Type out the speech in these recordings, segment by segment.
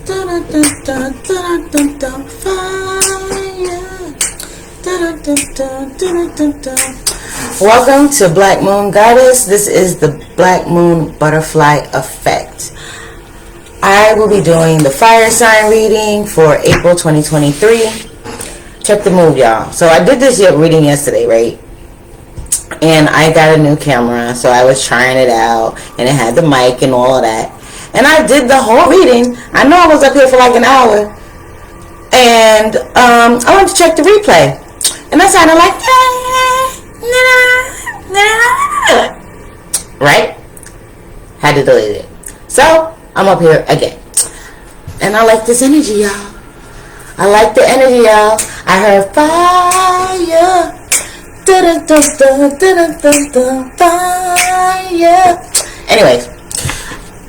Welcome to Black Moon Goddess. This is the Black Moon Butterfly Effect. I will be doing the fire sign reading for April 2023. Check the move, y'all. So I did this reading yesterday, right? And I got a new camera, so I was trying it out, and it had the mic and all of that. And I did the whole reading. I know I was up here for like an hour. And I went to check the replay. And I sounded like, right? Had to delete it. So, I'm up here again. And I like this energy, y'all. I like the energy, y'all. I heard fire. Fire. Anyways.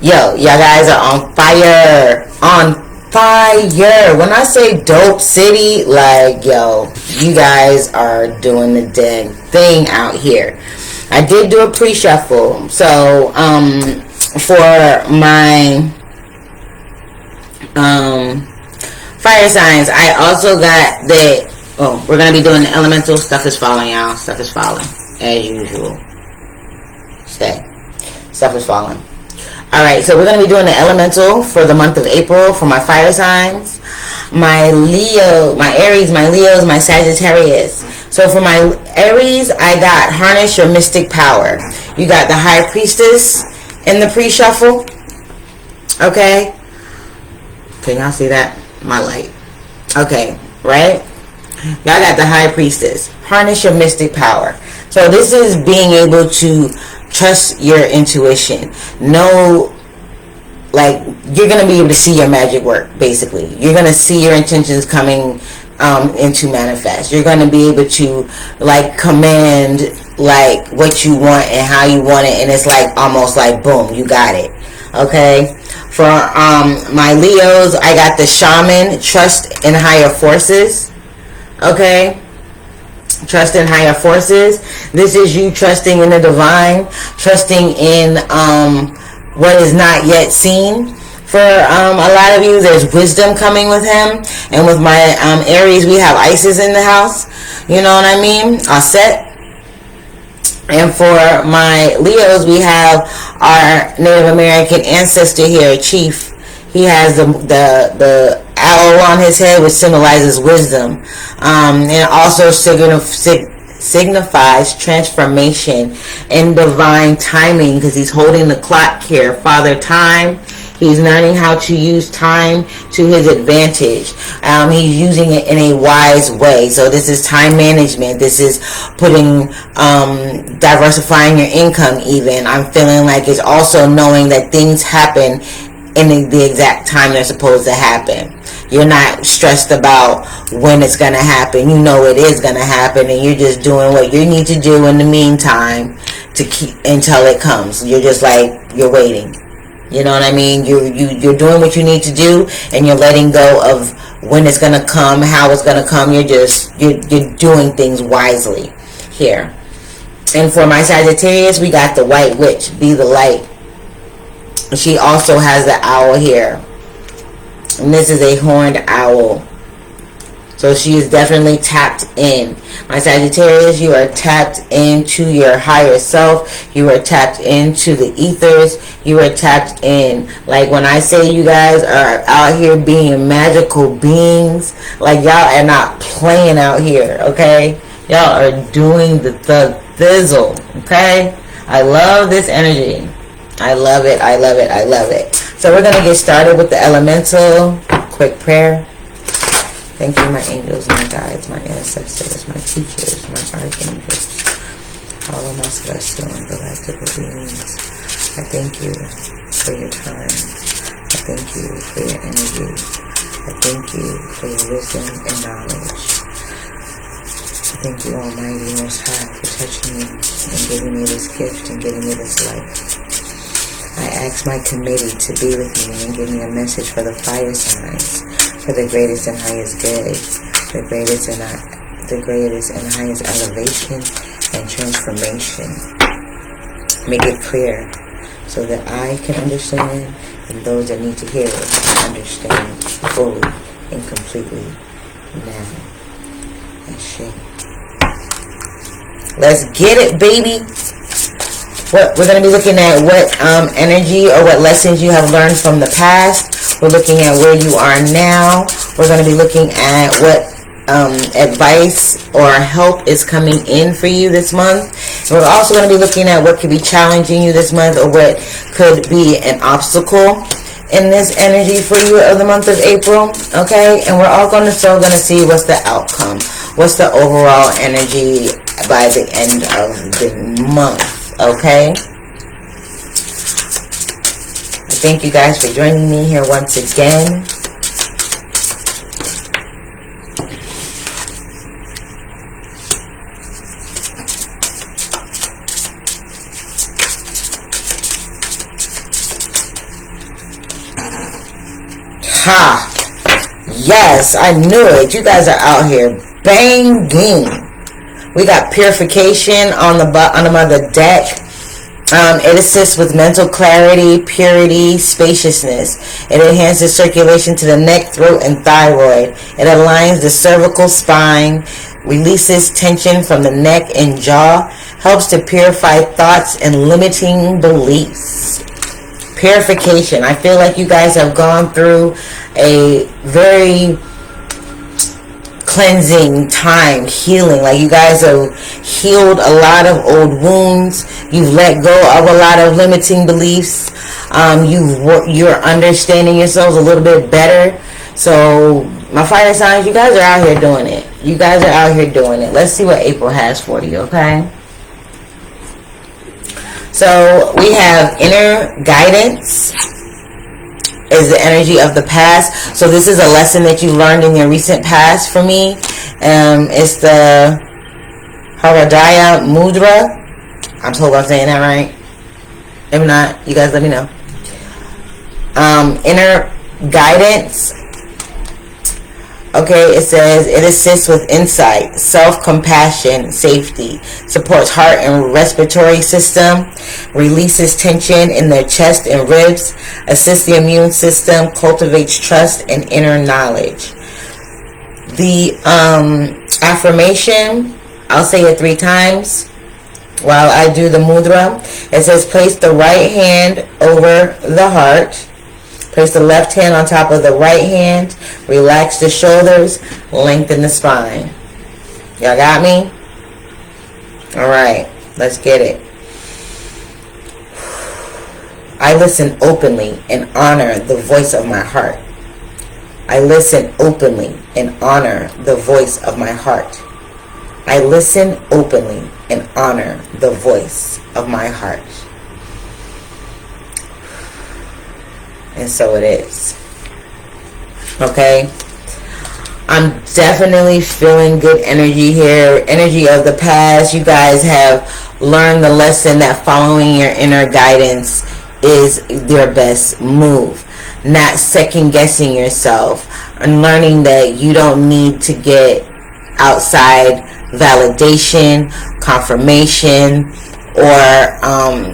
Yo, y'all guys are on fire. On fire. When I say dope city, like, yo, you guys are doing the dang thing out here. I did do a pre-shuffle. So, for my fire signs, I also got the, we're going to be doing the elemental. Stuff is falling, y'all. Stuff is falling. As usual. Stuff is falling. Alright, so we're going to be doing the elemental for the month of April for my fire signs. My Leo, my Aries, my Leos, my Sagittarius. So for my Aries, I got harness your mystic power. You got the High Priestess in the pre-shuffle. Okay. Can y'all see that? My light. Okay, right? Y'all got the High Priestess. Harness your mystic power. So this is being able to trust your intuition. Know, like, you're going to be able to see your magic work, basically. You're going to see your intentions coming into manifest. You're going to be able to, like, command, like, what you want and how you want it. And it's, like, almost like, boom, you got it. Okay? For my Leos, I got the shaman, trust in higher forces. Okay? Trust in higher forces. This is you trusting in the divine, trusting in what is not yet seen. For a lot of you, there's wisdom coming with him. And with my Aries, we have Isis in the house. You know what I mean? Set. And for my Leos, we have our Native American ancestor here, Chief. He has the owl on his head, which symbolizes wisdom. And it also signifies transformation and divine timing, because he's holding the clock here. Father Time. He's learning how to use time to his advantage. He's using it in a wise way. So this is time management. This is putting, diversifying your income even. I'm feeling like it's also knowing that things happen in the exact time they're supposed to happen. You're not stressed about when it's going to happen. You know it is going to happen, and you're just doing what you need to do in the meantime to keep until it comes. You're just like, you're waiting. You know what I mean? You're doing what you need to do, and you're letting go of when it's going to come, how it's going to come. You're doing things wisely here. And for my Sagittarius, we got the White Witch, be the light. She also has the owl here. And this is a horned owl. So she is definitely tapped in. My Sagittarius, you are tapped into your higher self. You are tapped into the ethers. You are tapped in. Like when I say you guys are out here being magical beings, like y'all are not playing out here, okay? Y'all are doing the thizzle, okay? I love this energy. I love it. I love it. I love it. So we're going to get started with the elemental. Quick prayer. Thank you, my angels, my guides, my ancestors, my teachers, my archangels, all of my celestial and galactic beings. I thank you for your time. I thank you for your energy. I thank you for your wisdom and knowledge. I thank you, Almighty Most High, for touching me and giving me this gift and giving me this life. I ask my committee to be with me and give me a message for the fire signs, for the greatest and highest good, the greatest and highest elevation and transformation. Make it clear so that I can understand and those that need to hear it understand fully and completely now. And Shea. Let's get it, baby. What we're going to be looking at what energy or what lessons you have learned from the past. We're looking at where you are now. We're going to be looking at what advice or help is coming in for you this month. And we're also going to be looking at what could be challenging you this month or what could be an obstacle in this energy for you of the month of April. Okay, and we're all going to see what's the outcome, what's the overall energy by the end of the month. Okay, thank you guys for joining me here once again. Ha! Yes, I knew it. You guys are out here banging. We got Purification on the bottom of the deck. It assists with mental clarity, purity, spaciousness. It enhances circulation to the neck, throat, and thyroid. It aligns the cervical spine, releases tension from the neck and jaw, helps to purify thoughts and limiting beliefs. Purification. I feel like you guys have gone through a very cleansing time, healing. Like you guys have healed a lot of old wounds. You've let go of a lot of limiting beliefs. You're understanding yourselves a little bit better. So my fire signs, you guys are out here doing it. You guys are out here doing it. Let's see what April has for you, okay? So we have inner guidance is the energy of the past. So this is a lesson that you learned in your recent past for me. It's the Hridaya Mudra. I'm told I'm saying that right. If not, you guys let me know. Inner guidance. Okay, it says it assists with insight, self-compassion, safety, supports heart and respiratory system, releases tension in the chest and ribs, assists the immune system, cultivates trust and inner knowledge. The affirmation, I'll say it 3 times while I do the mudra. It says place the right hand over the heart. Place the left hand on top of the right hand. Relax the shoulders. Lengthen the spine. Y'all got me? Alright. Let's get it. I listen openly and honor the voice of my heart. I listen openly and honor the voice of my heart. I listen openly and honor the voice of my heart. And so it is. Okay? I'm definitely feeling good energy here. Energy of the past. You guys have learned the lesson that following your inner guidance is your best move. Not second guessing yourself. And learning that you don't need to get outside validation, confirmation, or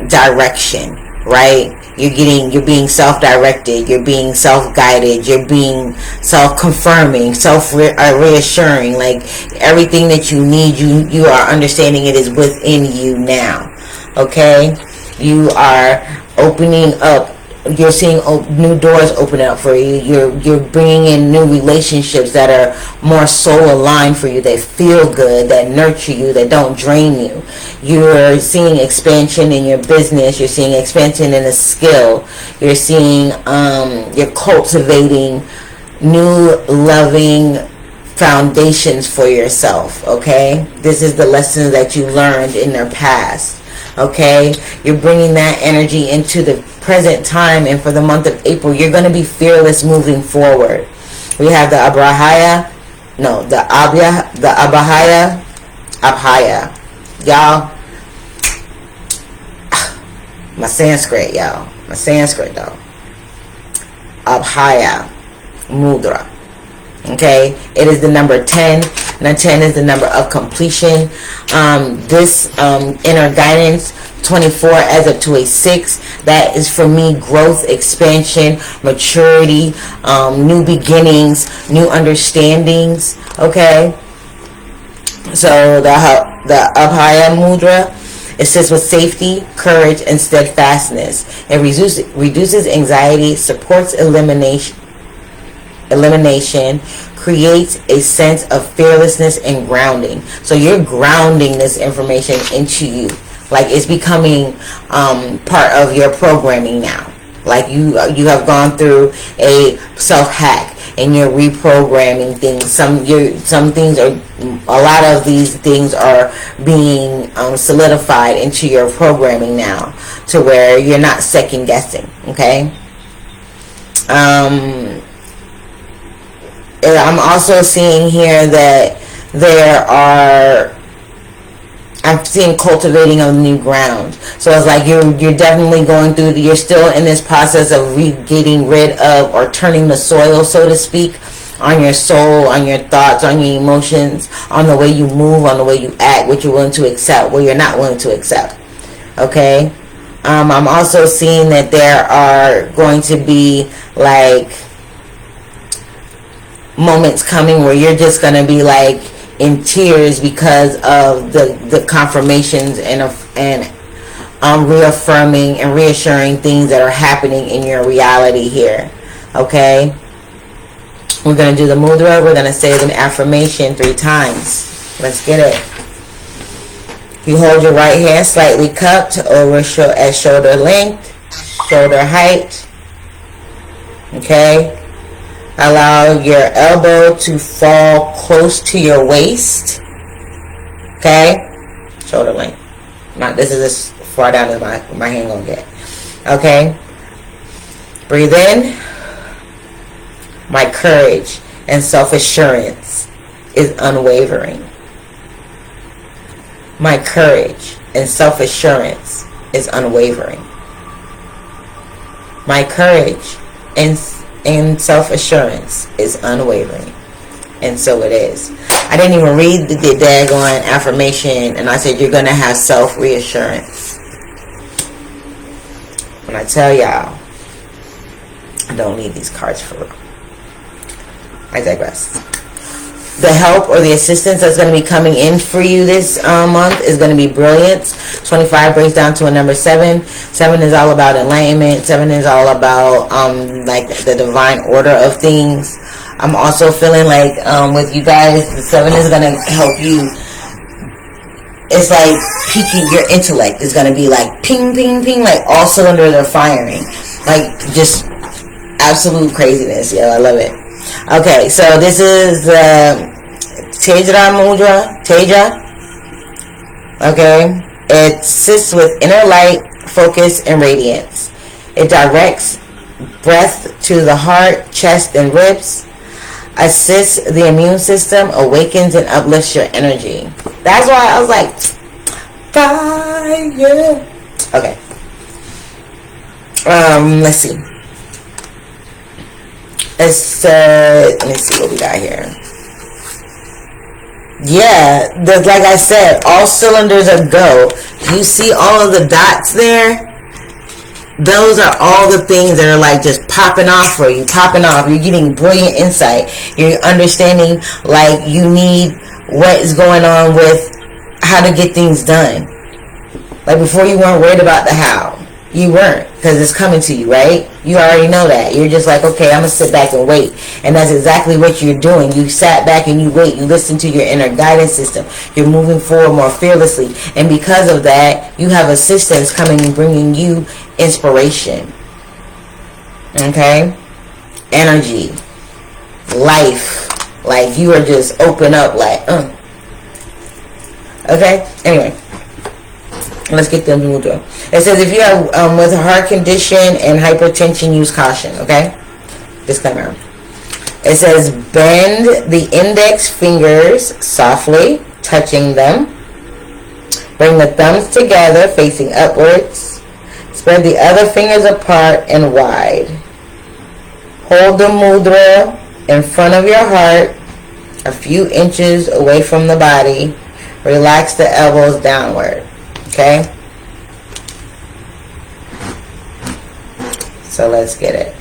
direction. Right? You're being self-directed, you're being self-guided, you're being self-confirming, self-reassuring. Like everything that you need, you are understanding it is within you now. Okay? You are opening up. You're seeing new doors open up for you. You're bringing in new relationships that are more soul aligned for you, that feel good, that nurture you, that don't drain you. You're seeing expansion in your business. You're seeing expansion in a skill. You're seeing, you're cultivating new loving foundations for yourself. Okay? This is the lesson that you learned in their past. Okay, you're bringing that energy into the present time, and for the month of April, you're going to be fearless moving forward. We have the Abhaya, y'all. My Sanskrit, though. Abhaya Mudra. Okay, it is the number 10. And a 10 is the number of completion. This inner guidance 24 adds up to a 6. That is for me growth, expansion, maturity, new beginnings, new understandings. Okay, so the Abhaya Mudra assists with safety, courage, and steadfastness. It reduces anxiety, supports elimination, creates a sense of fearlessness and grounding. So you're grounding this information into you. Like it's becoming part of your programming now. Like you have gone through a self-hack and you're reprogramming things. Some things are, a lot of these things are being solidified into your programming now, to where you're not second guessing. Okay. I'm also seeing here that I'm seeing cultivating of new ground. So it's like you're definitely going through, you're still in this process of getting rid of, or turning the soil, so to speak, on your soul, on your thoughts, on your emotions, on the way you move, on the way you act, what you're willing to accept, what you're not willing to accept. Okay? I'm also seeing that there are going to be like moments coming where you're just going to be like in tears because of the confirmations and reaffirming and reassuring things that are happening in your reality here. Okay, we're going to do the mudra. We're going to say the affirmation 3 times. Let's get it. You hold your right hand slightly cupped over at shoulder length, shoulder height. Okay, allow your elbow to fall close to your waist. Okay, shoulder length. Not this is as far down as my hand gonna get. Okay, breathe in. My courage and self-assurance is unwavering. My courage and self-assurance is unwavering. My courage and self-assurance is unwavering. And so it is. I didn't even read the daggone affirmation, and I said you're going to have self-reassurance. When I tell y'all, I don't need these cards for real. I digress. The help or the assistance that's going to be coming in for you this month is going to be brilliance. 25 breaks down to a number 7. 7 is all about enlightenment. 7 is all about like the divine order of things. I'm also feeling like with you guys, the 7 is going to help you. It's like piquing your intellect. It's going to be like ping, ping, ping, like all cylinders are firing. Like just absolute craziness. Yeah, I love it. Okay, so this is Teja Mudra. Teja. Okay. It assists with inner light, focus, and radiance. It directs breath to the heart, chest, and ribs. Assists the immune system, awakens, and uplifts your energy. That's why I was like, fire. Okay. Let's see. Let me see what we got here. Yeah, like I said, all cylinders are go. You see all of the dots there? Those are all the things that are like just popping off for you, popping off. You're getting brilliant insight. You're understanding like you need what is going on with how to get things done. Like before you weren't worried about the how. You weren't, because it's coming to you, right? You already know that. You're just like, okay, I'm going to sit back and wait. And that's exactly what you're doing. You sat back and you wait. You listen to your inner guidance system. You're moving forward more fearlessly. And because of that, you have assistance coming and bringing you inspiration. Okay? Energy. Life. Like, you are just open up like, Okay? Anyway. Let's get them mudra. It says if you have with a heart condition and hypertension, use caution. Okay, disclaimer. It says bend the index fingers softly, touching them. Bring the thumbs together, facing upwards. Spread the other fingers apart and wide. Hold the mudra in front of your heart a few inches away from the body. Relax the elbows downward. Okay? So let's get it.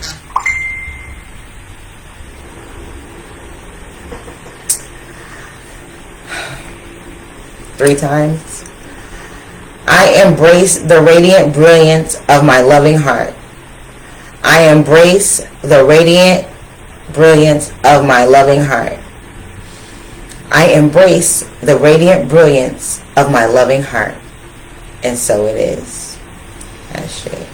Three times. I embrace the radiant brilliance of my loving heart. I embrace the radiant brilliance of my loving heart. I embrace the radiant brilliance of my loving heart. And so it is. That's it.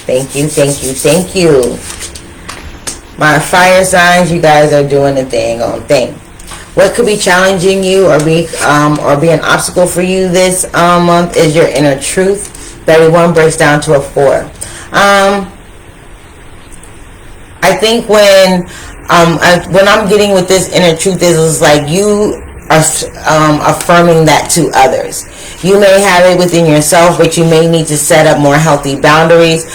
Thank you, thank you, thank you. My fire signs, you guys are doing the thing on thing. What could be challenging you or be an obstacle for you this month is your inner truth. 31 breaks down to a 4. I think when I'm getting with this inner truth is like you are affirming that to others. You may have it within yourself, but you may need to set up more healthy boundaries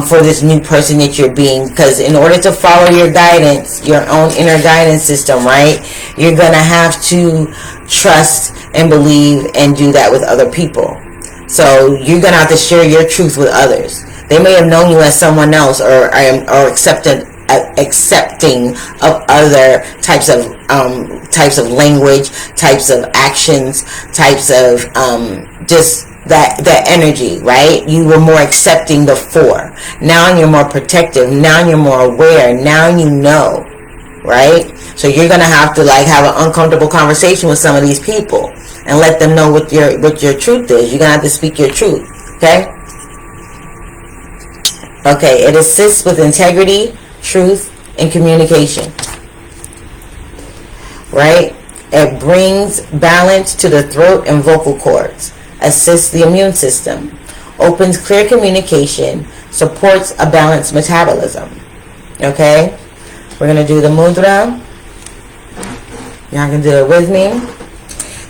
for this new person that you're being. Because in order to follow your guidance, your own inner guidance system, right, you're going to have to trust and believe and do that with other people. So you're going to have to share your truth with others. They may have known you as someone else or accepting of other types of language, types of actions, types of just that energy, right? You were more accepting before. Now you're more protective. Now you're more aware. Now you know, right? So you're gonna have to like have an uncomfortable conversation with some of these people and let them know what your truth is. You're gonna have to speak your truth, okay? Okay, it assists with integrity, truth, and communication. Right? It brings balance to the throat and vocal cords, assists the immune system, opens clear communication, supports a balanced metabolism. Okay? We're going to do the mudra. Y'all can do it with me.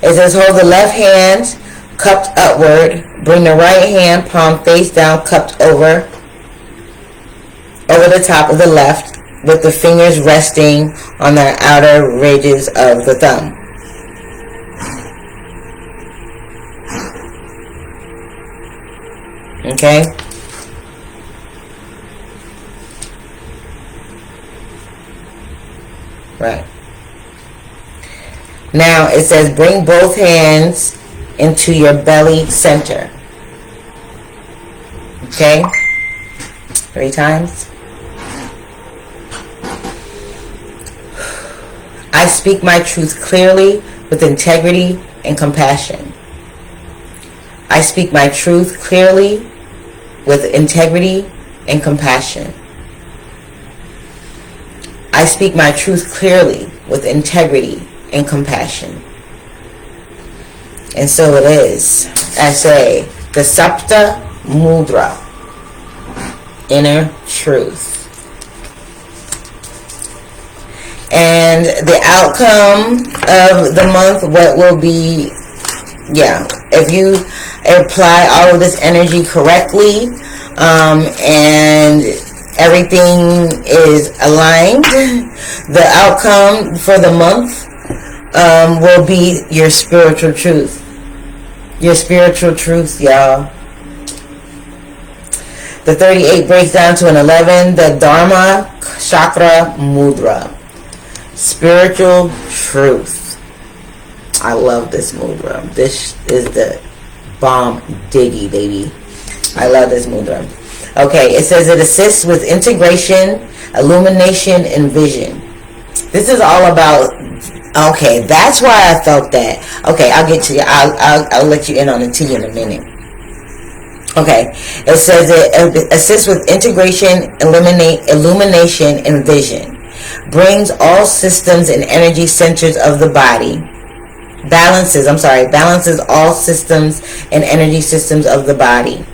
It says hold the left hand cupped upward. Bring the right hand palm face down, cupped over the top of the left, with the fingers resting on the outer ridges of the thumb. Okay? Right. Now it says bring both hands into your belly center. Okay? 3 times. I speak my truth clearly with integrity and compassion. I speak my truth clearly with integrity and compassion. I speak my truth clearly with integrity and compassion. And so it is. I say the Sapta Mudra, inner truth. And the outcome of the month, what will be, if you apply all of this energy correctly, and everything is aligned, the outcome for the month will be your spiritual truth. Your spiritual truth, y'all. The 38 breaks down to an 11, the Dharma Chakra Mudra. Spiritual truth. I love this mudra. This is the bomb diggy, baby. I love this mudra. Okay, it says it assists with integration, illumination, and vision. This is all about. Okay, that's why I felt that. Okay, I'll get to you. I'll let you in on the tea in a minute. Okay, it says it assists with integration, illumination, and vision. Brings all systems and energy centers of the body. Balances all systems and energy systems of the body.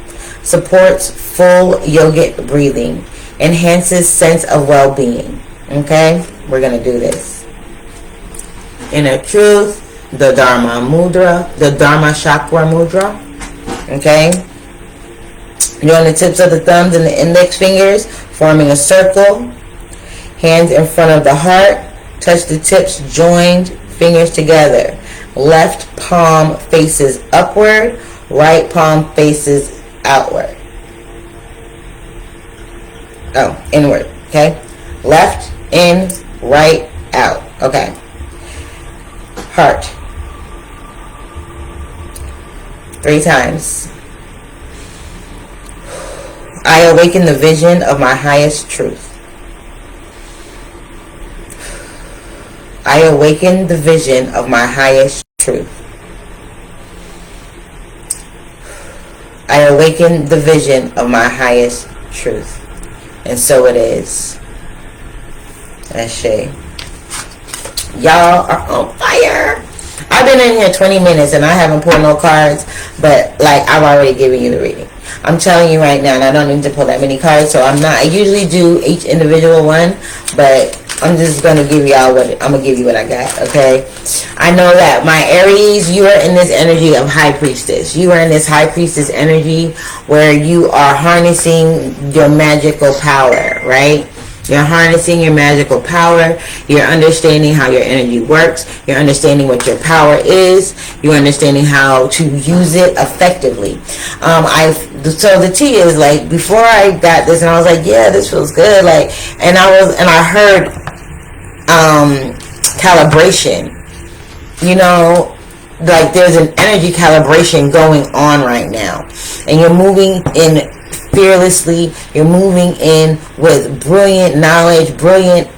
Supports full yogic breathing. Enhances sense of well-being. Okay, we're going to do this. Inner truth, the Dharma Mudra, the Dharma Chakra Mudra. Okay. Join the tips of the thumbs and the index fingers, forming a circle. Hands in front of the heart, Touch the tips, joined fingers together. Left palm faces upward. Right palm faces outward. Oh, inward. Okay. Left, in, right, out. Okay. Heart. 3 times. I awaken the vision of my highest truth. I awaken the vision of my highest truth. I awaken the vision of my highest truth. And so it is. That's Shea. Y'all are on fire. I've been in here 20 minutes and I haven't pulled no cards, but like I've already given you the reading. I'm telling you right now, and I don't need to pull that many cards, so I'm not. I usually do each individual one, but I'm just gonna give y'all what I'm gonna give you what I got. Okay. I know that my Aries, you are in this energy of High Priestess. You are in this High Priestess energy where you are harnessing your magical power, right? You're harnessing your magical power. You're understanding how your energy works. You're understanding what your power is. You're understanding how to use it effectively. So the tea is like, before I got this and I was like, yeah, this feels good. Like, and I heard, calibration, you know, like there's an energy calibration going on right now, and you're moving in fearlessly. You're moving in with brilliant knowledge, brilliant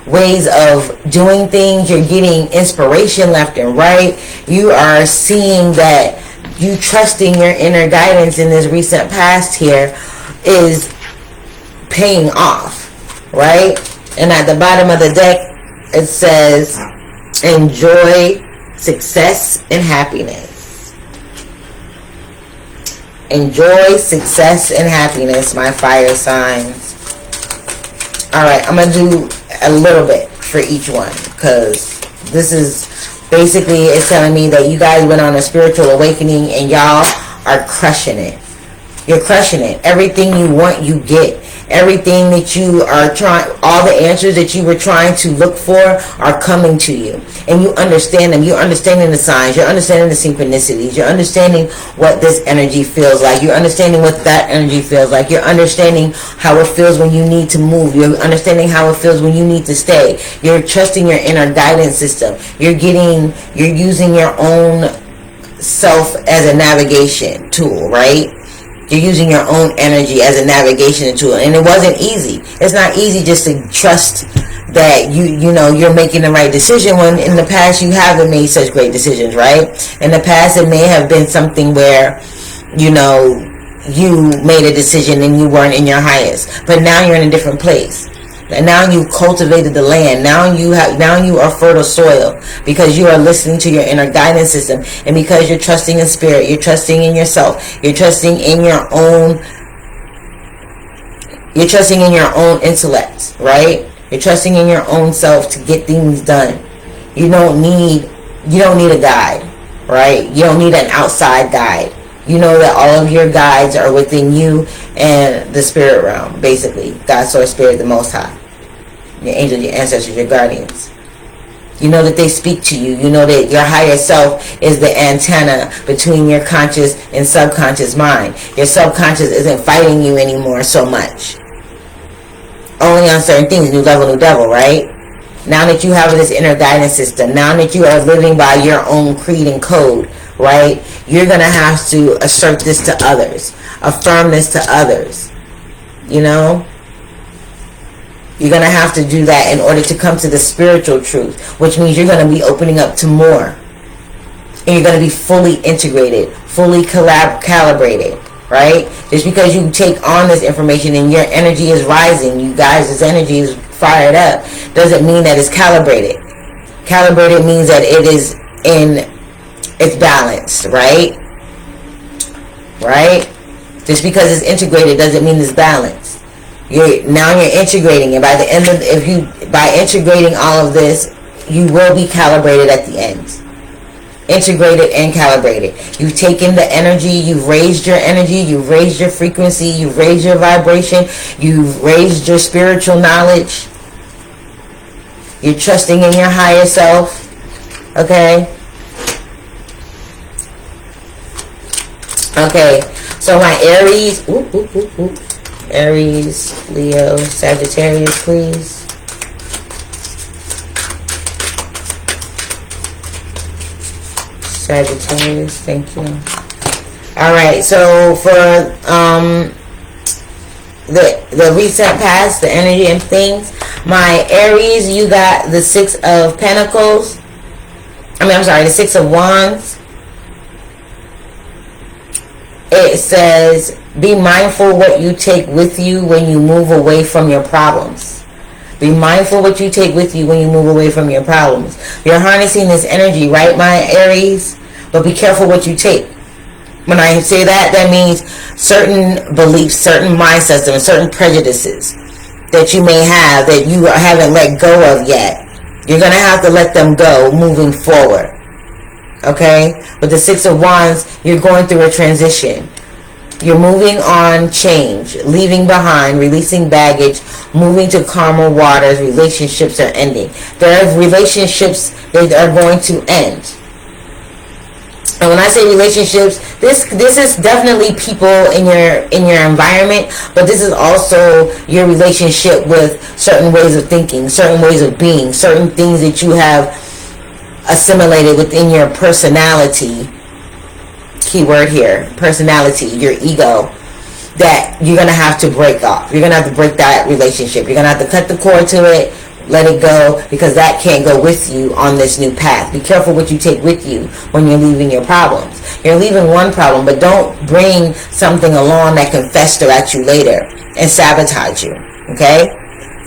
ways of doing things. You're getting inspiration left and right. You are seeing that you trusting your inner guidance in this recent past here is paying off, right? And at the bottom of the deck it says, enjoy success and happiness. Enjoy success and happiness, my fire signs. Alright, I'm going to do a little bit for each one, because this is basically, it's telling me that you guys went on a spiritual awakening and y'all are crushing it. You're crushing it. Everything you want, you get. Everything that you are trying, all the answers that you were trying to look for are coming to you. And you understand them. You're understanding the signs. You're understanding the synchronicities. You're understanding what this energy feels like. You're understanding what that energy feels like. You're understanding how it feels when you need to move. You're understanding how it feels when you need to stay. You're trusting your inner guidance system. You're using your own self as a navigation tool, right? You're using your own energy as a navigation tool. And it wasn't easy. It's not easy just to trust that you know you're making the right decision, when in the past you haven't made such great decisions, right? In the past it may have been something where, you know, you made a decision and you weren't in your highest. But now you're in a different place. And now you cultivated the land. Now you are fertile soil, because you are listening to your inner guidance system, and because you're trusting in spirit, you're trusting in yourself, you're trusting in your own intellect, right? You're trusting in your own self to get things done. You don't need a guide, right? You don't need an outside guide. You know that all of your guides are within you and the spirit realm, basically. God, Source, Spirit, the Most High. Your angels, your ancestors, your guardians. You know that they speak to you. You know that your higher self is the antenna between your conscious and subconscious mind. Your subconscious isn't fighting you anymore so much. Only on certain things. New level, new devil, right? Now that you have this inner guidance system, now that you are living by your own creed and code, right? You're going to have to assert this to others. Affirm this to others. You know? You're going to have to do that in order to come to the spiritual truth, which means you're going to be opening up to more. And you're going to be fully integrated, fully calibrated, right? Just because you take on this information and your energy is rising, you guys' energy is fired up, doesn't mean that it's calibrated. Calibrated means that it's balanced, right? Right? Just because it's integrated doesn't mean it's balanced. Now you're integrating it. By the end of by integrating all of this, you will be calibrated at the end. integrated and calibrated. You've taken the energy, you've raised your energy, you've raised your frequency, you've raised your vibration, you've raised your spiritual knowledge. You're trusting in your higher self. Okay? Okay, so my Aries, Aries, Leo, Sagittarius, please. Sagittarius, thank you. Alright, so for the recent past, the energy and things, my Aries, you got the Six of Pentacles. The Six of Wands. It says, be mindful what you take with you when you move away from your problems. Be mindful what you take with you when you move away from your problems. You're harnessing this energy, right, my Aries? But be careful what you take. When I say that, that means certain beliefs, certain mind systems, certain prejudices that you may have that you haven't let go of yet. You're going to have to let them go moving forward. Okay? With the Six of Wands, you're going through a transition. You're moving on change, leaving behind, releasing baggage, moving to calmer waters. Relationships are ending. There are relationships that are going to end. And when I say relationships, this is definitely people in your environment, but this is also your relationship with certain ways of thinking, certain ways of being, certain things that you have assimilated within your personality. Keyword here, personality, your ego, that you're going to have to break off. You're going to have to break that relationship. You're going to have to cut the cord to it, let it go, because that can't go with you on this new path. Be careful what you take with you when you're leaving your problems. You're leaving one problem, but don't bring something along that can fester at you later and sabotage you. Okay?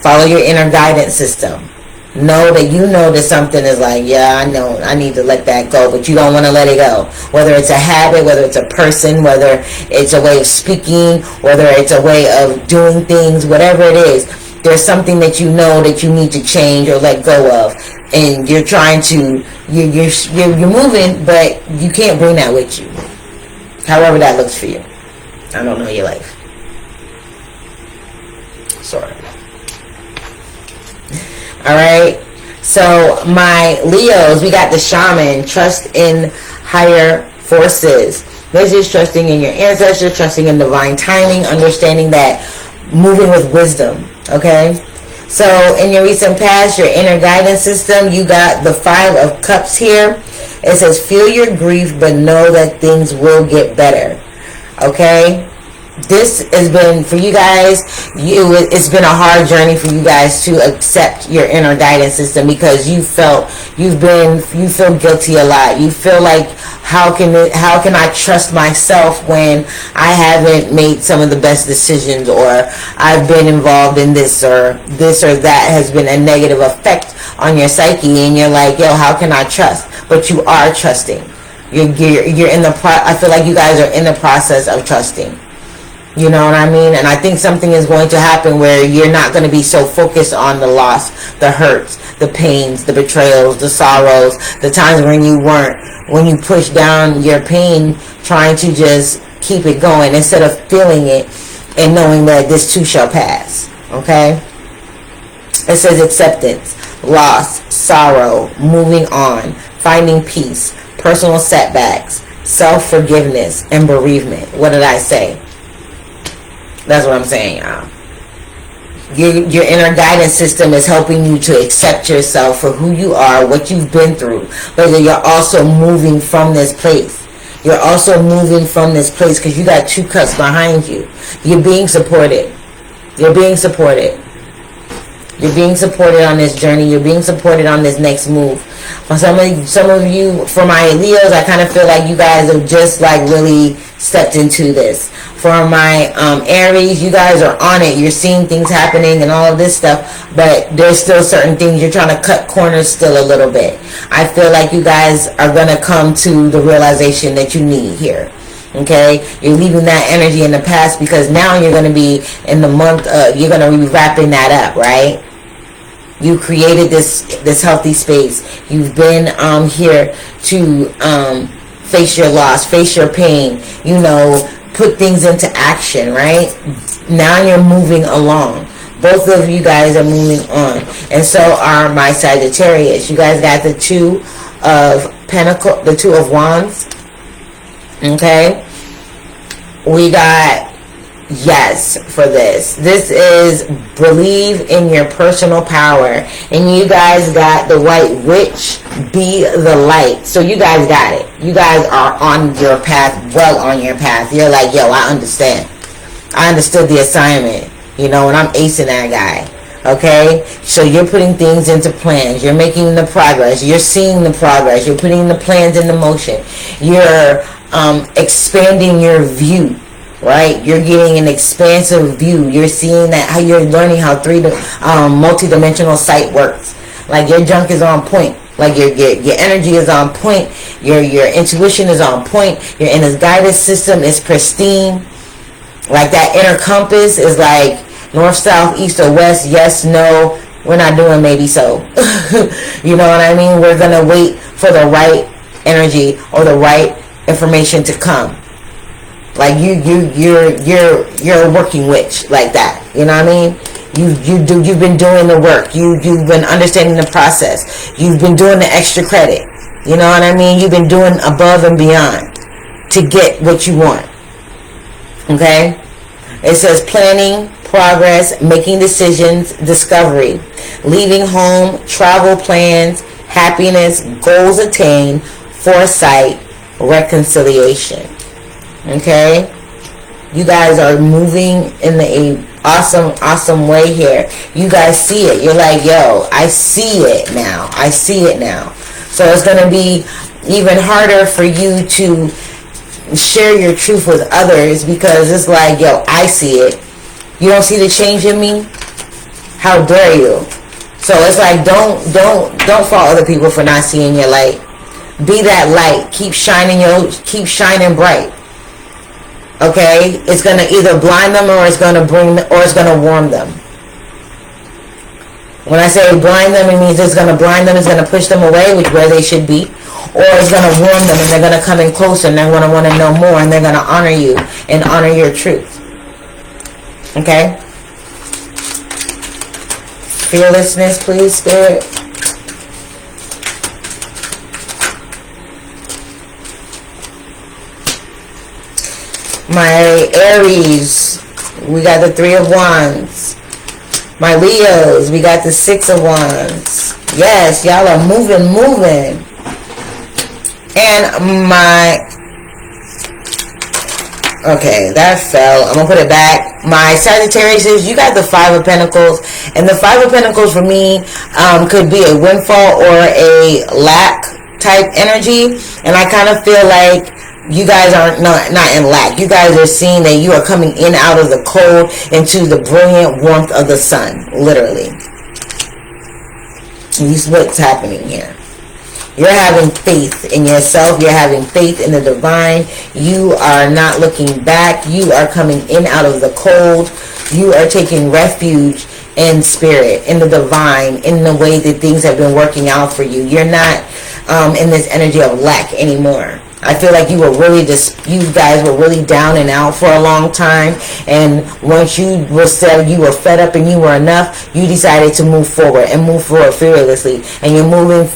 Follow your inner guidance system. Know that something is like, yeah, I know, I need to let that go, but you don't want to let it go. Whether it's a habit, whether it's a person, whether it's a way of speaking, whether it's a way of doing things, whatever it is, there's something that you know that you need to change or let go of, and you're trying to, you're moving, but you can't bring that with you. However that looks for you. I don't know your life. Sorry. Alright, so my Leos, we got the Shaman, trust in higher forces. This is trusting in your ancestors, trusting in divine timing, understanding that, moving with wisdom, okay? So in your recent past, your inner guidance system, you got the Five of Cups here. It says, feel your grief, but know that things will get better, okay? This has been, for you guys, it's been a hard journey for you guys to accept your inner guidance system, because you feel guilty a lot. You feel like, how can I trust myself when I haven't made some of the best decisions, or I've been involved in this or that has been a negative effect on your psyche, and you're like, yo, how can I trust? But you are trusting. You're in I feel like you guys are in the process of trusting. You know what I mean? And I think something is going to happen where you're not going to be so focused on the loss, the hurts, the pains, the betrayals, the sorrows, the times when you push down your pain, trying to just keep it going instead of feeling it and knowing that this too shall pass. Okay? It says acceptance, loss, sorrow, moving on, finding peace, personal setbacks, self-forgiveness, and bereavement. What did I say? That's what I'm saying, y'all. Your inner guidance system is helping you to accept yourself for who you are, what you've been through. But you're also moving from this place. You're also moving from this place because you got two cups behind you. You're being supported. You're being supported. You're being supported on this journey. You're being supported on this next move. For some of you, for my Leos, I kind of feel like you guys have just like really stepped into this. For my Aries, you guys are on it. You're seeing things happening and all of this stuff, but there's still certain things you're trying to cut corners still a little bit. I feel like you guys are going to come to the realization that you need here. Okay, you're leaving that energy in the past because now you're going to be in the month, you're going to be wrapping that up, right? You created this healthy space. You've been here to face your loss, face your pain, you know, put things into action, right? Now you're moving along. Both of you guys are moving on. And so are my Sagittarius. You guys got the Two of Pentacles, the Two of Wands. Okay? We got yes for this. This is believe in your personal power. And you guys got the White Witch, be the light. So you guys got it. You guys are on your path, well on your path. You're like, yo, I understand. I understood the assignment, you know, and I'm acing that guy. Okay? So you're putting things into plans. You're making the progress. You're seeing the progress. You're putting the plans into motion. You're expanding your view. Right? You're getting an expansive view. You're seeing that, how you're learning how multi-dimensional sight works. Like your junk is on point. Like your energy is on point. Your intuition is on point. Your inner guidance system is pristine. Like that inner compass is like north, south, east, or west, yes, no. We're not doing maybe so. You know what I mean? We're going to wait for the right energy or the right information to come. Like you're a working witch like that. You know what I mean? You've been doing the work. You've been understanding the process. You've been doing the extra credit. You know what I mean? You've been doing above and beyond to get what you want. Okay? It says planning, progress, making decisions, discovery, leaving home, travel plans, happiness, goals attained, foresight, reconciliation. Okay? You guys are moving in a awesome way here. You guys see it. You're like, yo, I see it now. I see it now. So it's going to be even harder for you to share your truth with others because it's like, yo, I see it. You don't see the change in me? How dare you? So it's like, don't fault other people for not seeing your light. Be that light. Keep shining bright. Okay? It's going to either blind them or it's going to warm them. When I say blind them, it means it's going to blind them, it's going to push them away, where they should be. Or it's going to warm them and they're going to come in closer and they're going to want to know more and they're going to honor you and honor your truth. Okay? Fearlessness, please, Spirit. My Aries, we got the Three of Wands. My Leos, we got the Six of Wands. Yes, y'all are moving. And okay, that fell. I'm going to put it back. My Sagittarius, you got the Five of Pentacles. And the Five of Pentacles for me could be a windfall or a lack type energy. And I kind of feel like you guys are not in lack. You guys are seeing that you are coming in out of the cold into the brilliant warmth of the sun. Literally. And this is what's happening here. You're having faith in yourself. You're having faith in the divine. You are not looking back. You are coming in out of the cold. You are taking refuge in spirit, in the divine, in the way that things have been working out for you. You're not in this energy of lack anymore. I feel like you guys were really down and out for a long time, and once you were fed up and you were enough, you decided to move forward fearlessly, and you're moving,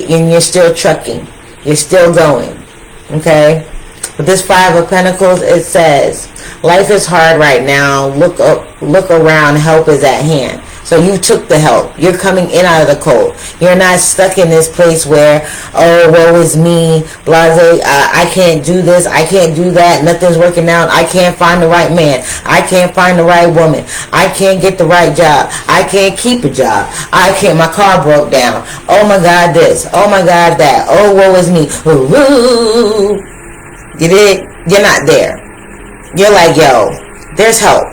and you're still trucking, you're still going. Okay? With this Five of Pentacles, it says, life is hard right now, look around, help is at hand. So you took the help. You're coming in out of the cold. You're not stuck in this place where, oh, woe is me, blase, I can't do this, I can't do that, nothing's working out, I can't find the right man, I can't find the right woman, I can't get the right job, I can't keep a job, my car broke down, oh my God this, oh my God that, oh, woe is me, ooh. You did? You're not there. You're like, yo, there's help.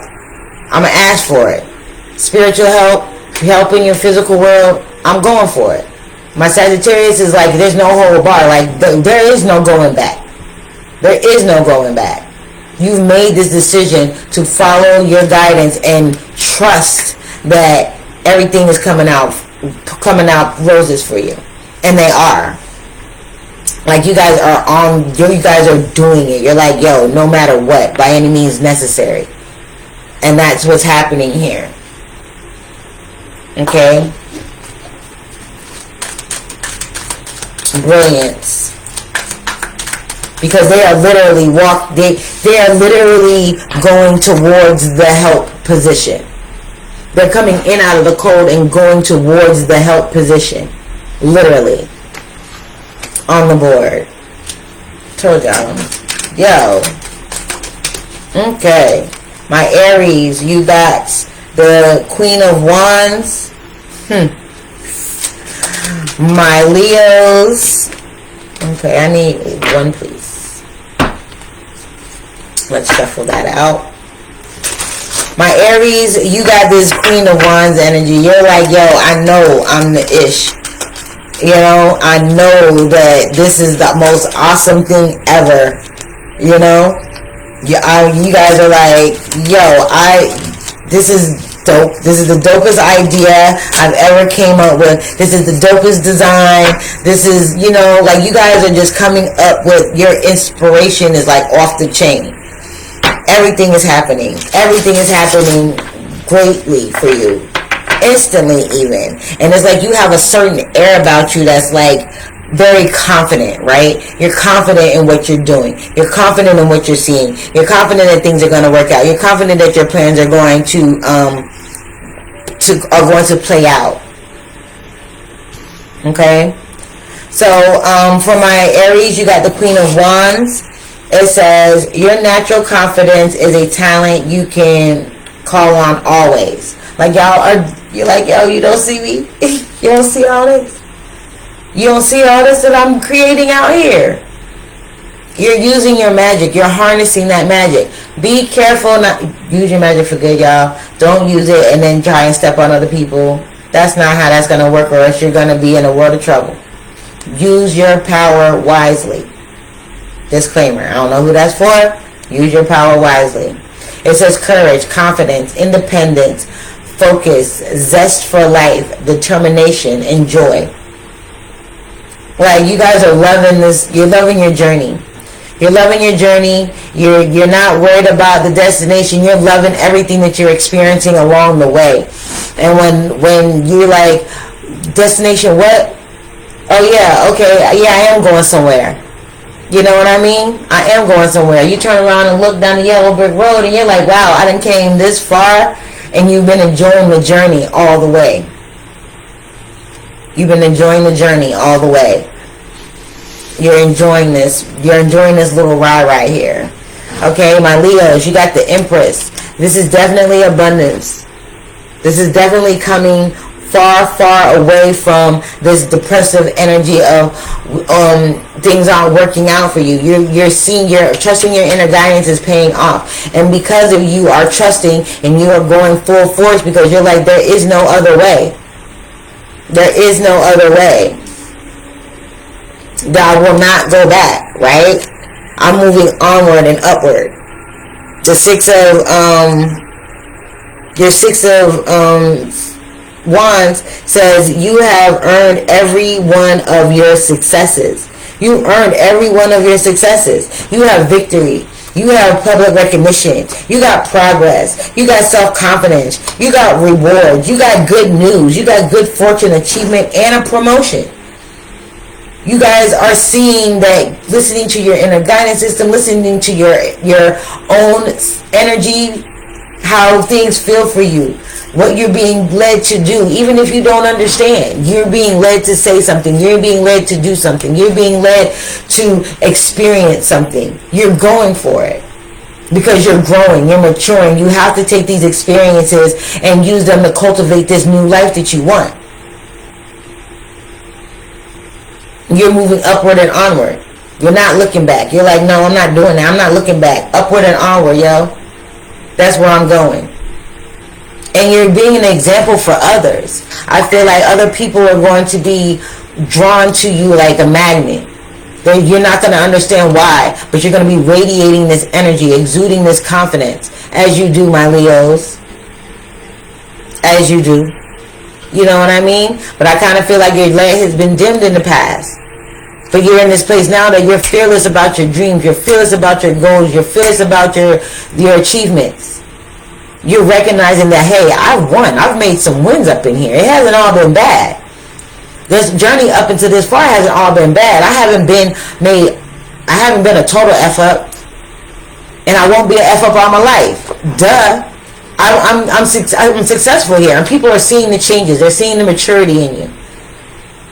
I'm going to ask for it. Spiritual help in your physical world, I'm going for it. My Sagittarius is like, there's no hold bar. Like, there is no going back. There is no going back. You've made this decision to follow your guidance and trust that everything is coming out coming out roses for you. And they are. Like, you guys are doing it. You're like, yo, no matter what, by any means necessary. And that's what's happening here. Okay? Brilliance. Because they are literally they are literally going towards the help position. They're coming in out of the cold and going towards the help position. Literally. On the board. Told y'all. Yo. Okay. My Aries, you got the Queen of Wands. My Leos. Okay, I need one, please. Let's shuffle that out. My Aries, you got this Queen of Wands energy. You're like, yo, I know I'm the ish. You know, I know that this is the most awesome thing ever. You know? You guys are like, yo, this is dope. This is the dopest idea I've ever came up with. This is the dopest design. This is, you know, like, you guys are just coming up with, your inspiration is like off the chain. Everything is happening. Everything is happening greatly for you. Instantly even. And it's like you have a certain air about you that's like very confident, right? You're confident in what you're doing. You're confident in what you're seeing. You're confident that things are going to work out. You're confident that your plans are going to play out. Okay? So, for my Aries, you got the Queen of Wands. It says, your natural confidence is a talent you can call on always. Like, you're like, yo, you don't see me? You don't see all this? You don't see all this that I'm creating out here? You're using your magic. You're harnessing that magic. Be careful not use your magic for good, y'all. Don't use it and then try and step on other people. That's not how that's going to work, or else you're going to be in a world of trouble. Use your power wisely. Disclaimer. I don't know who that's for. Use your power wisely. It says courage, confidence, independence, focus, zest for life, determination, and joy. Like, you guys are loving this. You're loving your journey. You're loving your journey. You're not worried about the destination. You're loving everything that you're experiencing along the way. And when you're like, destination what? Oh yeah, okay, yeah, I am going somewhere. You know what I mean? I am going somewhere. You turn around and look down the yellow brick road and you're like, wow, I done came this far, and you've been enjoying the journey all the way. You've been enjoying the journey all the way. You're enjoying this. You're enjoying this little ride right here. Okay, my Leos, you got the Empress. This is definitely abundance. This is definitely coming far, far away from this depressive energy of things aren't working out for you. You're trusting your inner guidance is paying off. And because of you are trusting and you are going full force, because you're like, there is no other way. There is no other way. That I will not go back, right? I'm moving onward and upward. The Six of Wands says you have earned every one of your successes. You earned every one of your successes. You have victory. You have public recognition. You got progress. You got self-confidence. You got rewards. You got good news. You got good fortune, achievement, and a promotion. You guys are seeing that, listening to your inner guidance system, listening to your own energy, how things feel for you, what you're being led to do. Even if you don't understand, you're being led to say something. You're being led to do something. You're being led to experience something. You're going for it because you're growing. You're maturing. You have to take these experiences and use them to cultivate this new life that you want. You're moving upward and onward. You're not looking back. You're like, no, I'm not doing that. I'm not looking back. Upward and onward, yo. That's where I'm going. And you're being an example for others. I feel like other people are going to be drawn to you like a magnet. You're not going to understand why, but you're going to be radiating this energy, exuding this confidence, as you do, my Leos. As you do. You know what I mean? But I kind of feel like your light has been dimmed in the past. But you're in this place now that you're fearless about your dreams. You're fearless about your goals. You're fearless about your achievements. You're recognizing that, hey, I've won. I've made some wins up in here. It hasn't all been bad. This journey up into this far hasn't all been bad. I haven't been a total F up. And I won't be an F up all my life. Duh. I'm successful here. And people are seeing the changes. They're seeing the maturity in you.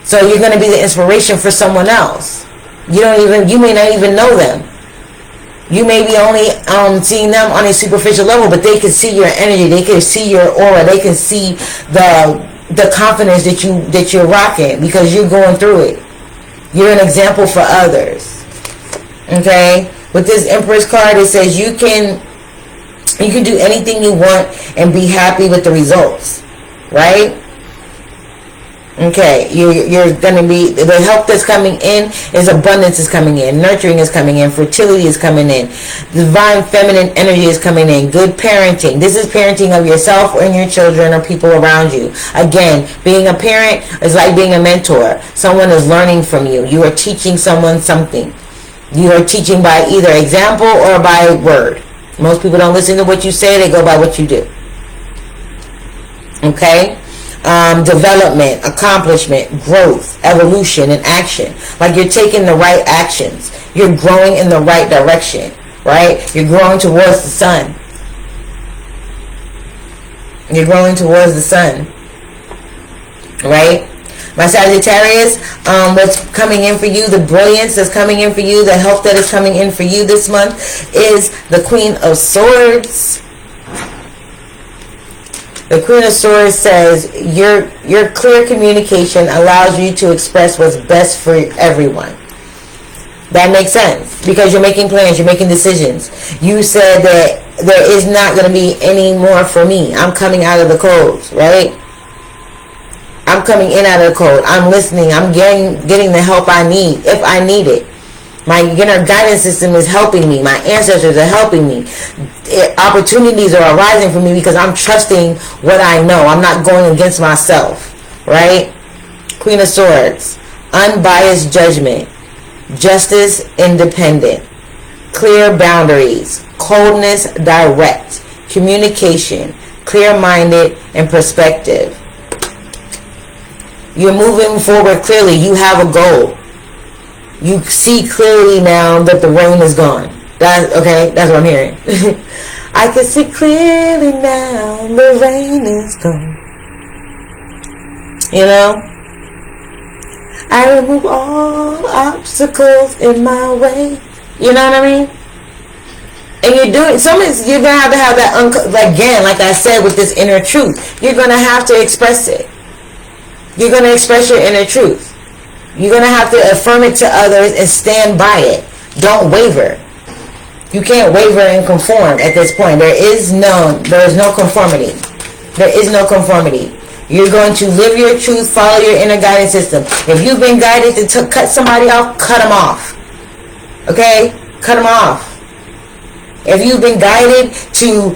So you're going to be the inspiration for someone else. You may not even know them. You may be only seeing them on a superficial level, but they can see your energy. They can see your aura. They can see the confidence that you're rocking because you're going through it. You're an example for others. Okay? With this Empress card, it says you can do anything you want and be happy with the results. Right? Okay, you're going to be, the help that's coming in is abundance is coming in, nurturing is coming in, fertility is coming in, divine feminine energy is coming in, good parenting. This is parenting of yourself and your children or people around you. Again, being a parent is like being a mentor. Someone is learning from you. You are teaching someone something. You are teaching by either example or by word. Most people don't listen to what you say, they go by what you do. Okay? Development, accomplishment, growth, evolution, and action. Like you're taking the right actions. You're growing in the right direction, right? You're growing towards the sun. You're growing towards the sun, right? My Sagittarius, what's coming in for you, the brilliance that's coming in for you, the help that is coming in for you this month is the Queen of Swords. The Queen of Swords says your clear communication allows you to express what's best for everyone. That makes sense because you're making plans, you're making decisions. You said that there is not going to be any more for me. I'm coming out of the cold, right? I'm coming in out of the cold. I'm listening. I'm getting the help I need if I need it. My inner guidance system is helping me. My ancestors are helping me. Opportunities are arising for me because I'm trusting what I know. I'm not going against myself, right? Queen of Swords, unbiased judgment, justice, independent, clear boundaries, coldness, direct, communication, clear-minded, and perspective. You're moving forward clearly. You have a goal. You see clearly now that the rain is gone. That's what I'm hearing. I can see clearly now the rain is gone. You know? I remove all obstacles in my way. You know what I mean? And you're going to have that, again, like I said, with this inner truth. You're going to have to express it. You're going to express your inner truth. You're going to have to affirm it to others and stand by it. Don't waver. You can't waver and conform at this point. There is no conformity. There is no conformity. You're going to live your truth, follow your inner guidance system. If you've been guided to cut somebody off, cut them off. Okay? Cut them off. If you've been guided to,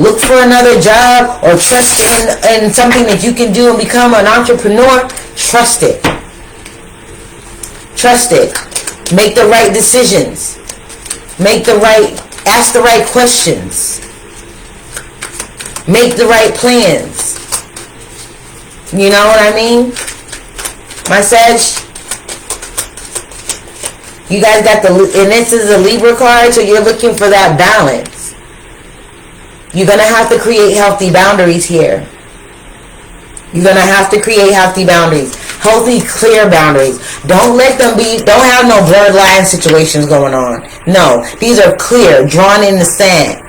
look for another job or trust in something that you can do and become an entrepreneur, trust it. Trust it. Make the right decisions. Ask the right questions. Make the right plans. You know what I mean? My Sag, you guys got and this is a Libra card, so you're looking for that balance. You're going to have to create healthy boundaries here. You're going to have to create healthy boundaries. Healthy, clear boundaries. Don't have no blurred line situations going on. No, these are clear, drawn in the sand.